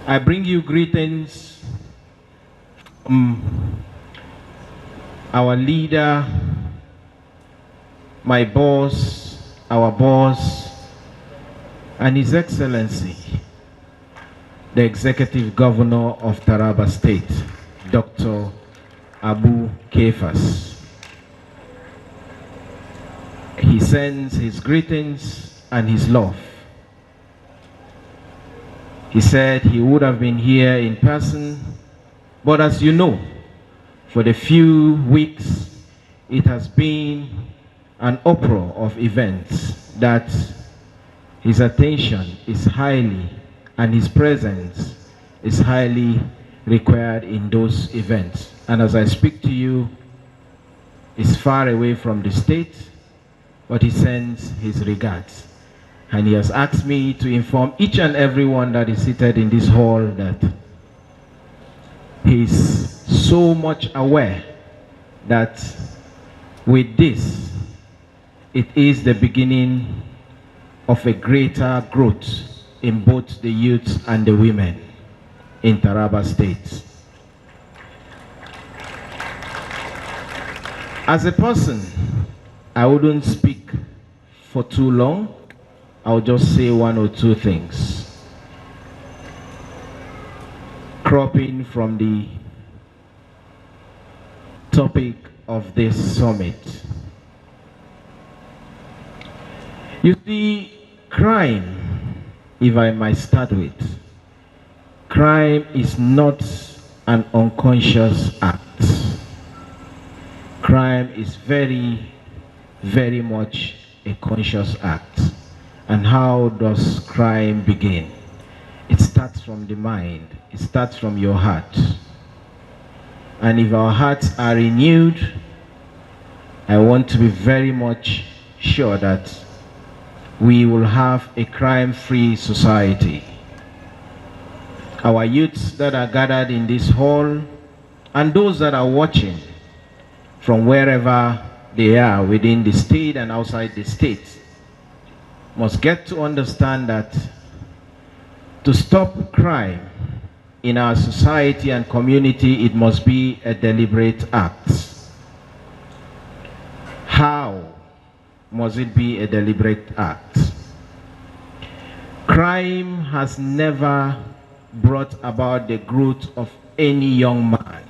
I bring you greetings from our leader, my boss, our boss, and His Excellency, the Executive Governor of Taraba State, Dr. Agbu Kefas. He sends his greetings and his love. He said he would have been here in person, but as you know, for the few weeks, it has been an uproar of events that his attention is highly, and his presence is highly required in those events. And as I speak to you, he's far away from the state, but he sends his regards. And he has asked me to inform each and everyone that is seated in this hall that he is so much aware that with this, it is the beginning of a greater growth in both the youth and the women in Taraba State. As a person, I wouldn't speak for too long. I'll just say one or two things. Cropping from the topic of this summit. You see, crime, if I might start with, crime is not an unconscious act. Crime is very, very much a conscious act. And how does crime begin? It starts from the mind. It starts from your heart. And if our hearts are renewed, I want to be very much sure that we will have a crime-free society. Our youths that are gathered in this hall and those that are watching from wherever they are within the state and outside the state must get to understand that to stop crime in our society and community, it must be a deliberate act. How must it be a deliberate act? Crime has never brought about the growth of any young man.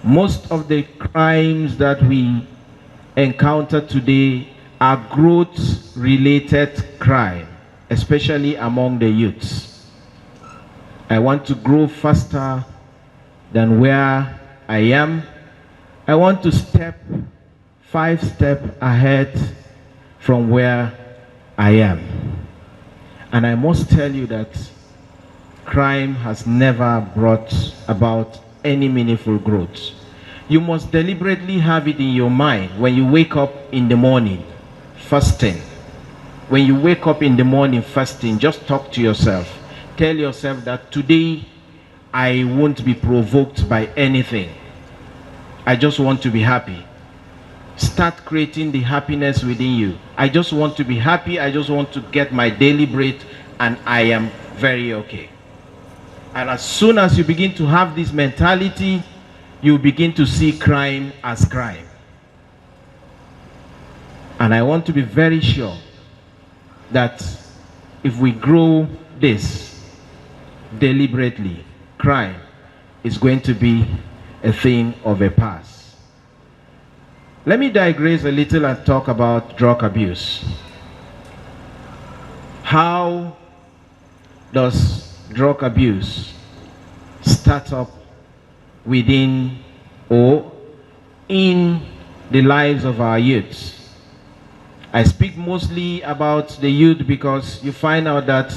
Most of the crimes that we encounter today are growth-related crime, especially among the youths. I want to grow faster than where I am. I want to step 5 steps ahead from where I am. And I must tell you that crime has never brought about any meaningful growth. You must deliberately have it in your mind when you wake up in the morning, fasting. When you wake up in the morning fasting, just talk to yourself. Tell yourself that today I won't be provoked by anything. I just want to be happy. Start creating the happiness within you. I just want to be happy. I just want to get my daily bread and I am very okay. And as soon as you begin to have this mentality, you begin to see crime as crime. And I want to be very sure that if we grow this deliberately, crime is going to be a thing of a past. Let me digress a little and talk about drug abuse. How does drug abuse start up within or in the lives of our youths? I speak mostly about the youth because you find out that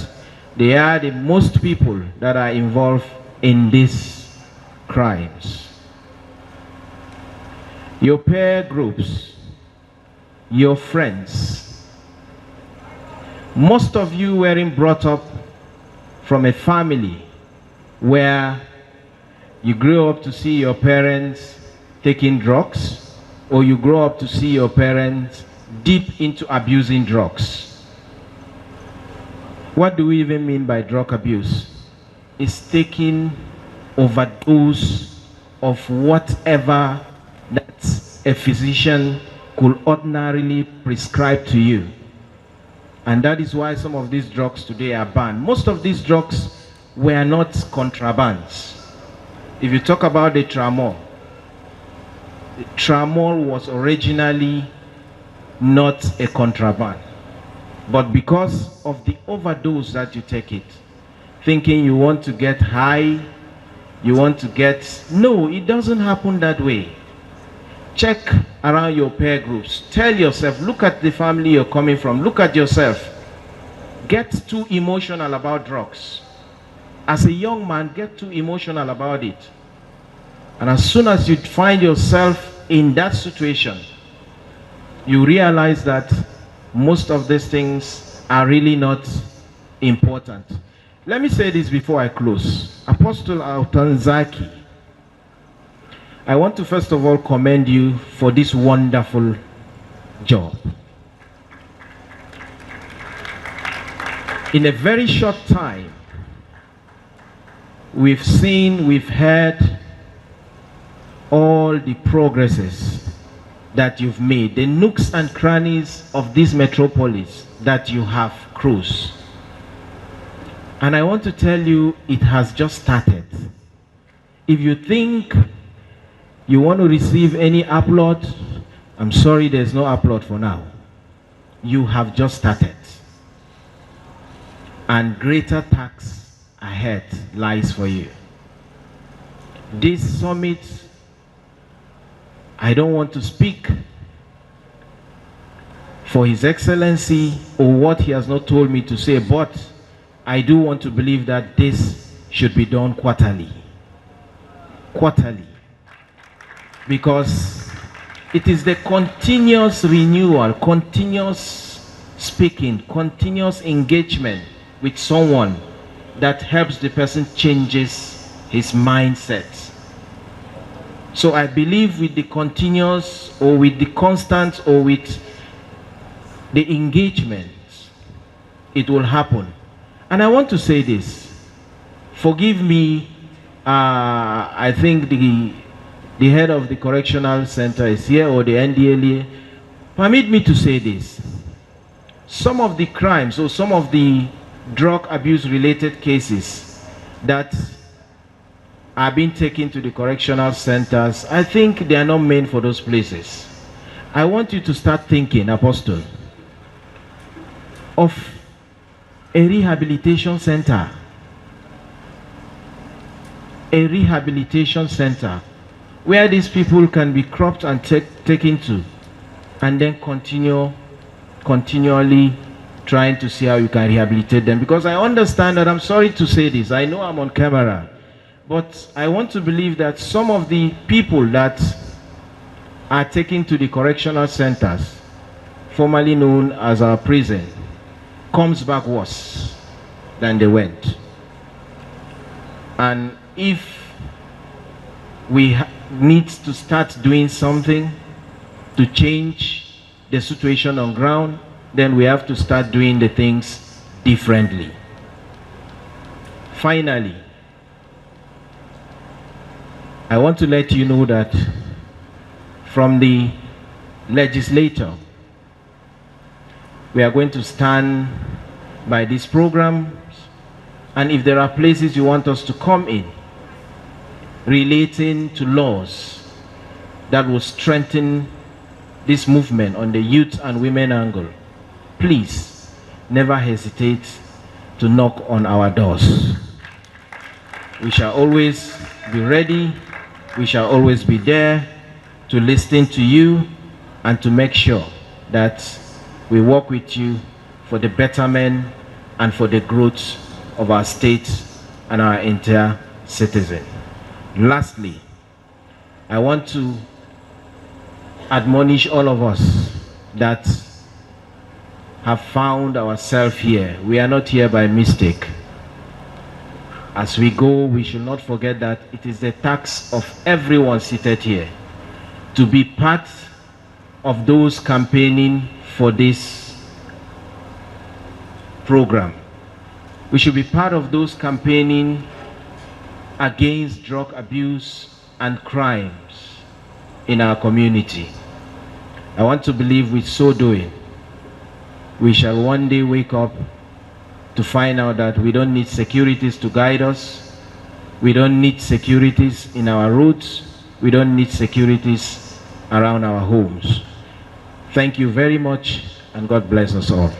they are the most people that are involved in these crimes. Your peer groups, your friends. Most of you weren't brought up from a family where you grew up to see your parents taking drugs, or you grow up to see your parents deep into abusing drugs. What do we even mean by drug abuse? is taking overdose of whatever that a physician could ordinarily prescribe to you. And that is why some of these drugs today are banned. Most of these drugs were not contrabands. If you talk about the tramol was originally not a contraband. But because of the overdose that you take it, thinking you want to get high, you want to get... No, it doesn't happen that way. Check around your peer groups. Tell yourself, look at the family you're coming from. Look at yourself. Get too emotional about drugs. As a young man, get too emotional about it. And as soon as you find yourself in that situation, you realize that most of these things are really not important. Let me say this before I close. Apostle Altanzaki, I want to first of all commend you for this wonderful job. In a very short time, we've seen, we've heard all the progresses that you've made, the nooks and crannies of this metropolis that you have cruised. And I want to tell you, it has just started. If you think you want to receive any applaud, I'm sorry, there's no applaud for now. You have just started. And greater task ahead lies for you. This summit, I don't want to speak for His Excellency or what he has not told me to say, but I do want to believe that this should be done quarterly. Quarterly. Because it is the continuous renewal, continuous speaking, continuous engagement with someone that helps the person changes his mindset. So I believe with the continuous or with the constant or with the engagement, it will happen. And I want to say this. Forgive me, I think the head of the correctional center is here, or the NDLA. Permit me to say this. Some of the crimes or some of the drug abuse related cases that are being taken to the correctional centers, I think they are not meant for those places. I want you to start thinking, Apostle, of a rehabilitation center. A rehabilitation center where these people can be cropped and taken to, and then continually trying to see how you can rehabilitate them. Because I understand that, I'm sorry to say this, I know I'm on camera, but I want to believe that some of the people that are taken to the correctional centers, formerly known as our prison, comes back worse than they went. And if we need to start doing something to change the situation on ground, then we have to start doing the things differently. Finally, I want to let you know that from the legislature, we are going to stand by these programs, and if there are places you want us to come in relating to laws that will strengthen this movement on the youth and women angle, please never hesitate to knock on our doors. We shall always be ready. We shall always be there to listen to you and to make sure that we work with you for the betterment and for the growth of our state and our entire citizen. Lastly, I want to admonish all of us that have found ourselves here. We are not here by mistake. As we go, we should not forget that it is the task of everyone seated here to be part of those campaigning for this program. We should be part of those campaigning against drug abuse and crimes in our community. I want to believe with so doing, we shall one day wake up to find out that we don't need securities to guide us. We don't need securities in our roads. We don't need securities around our homes. Thank you very much, and God bless us all.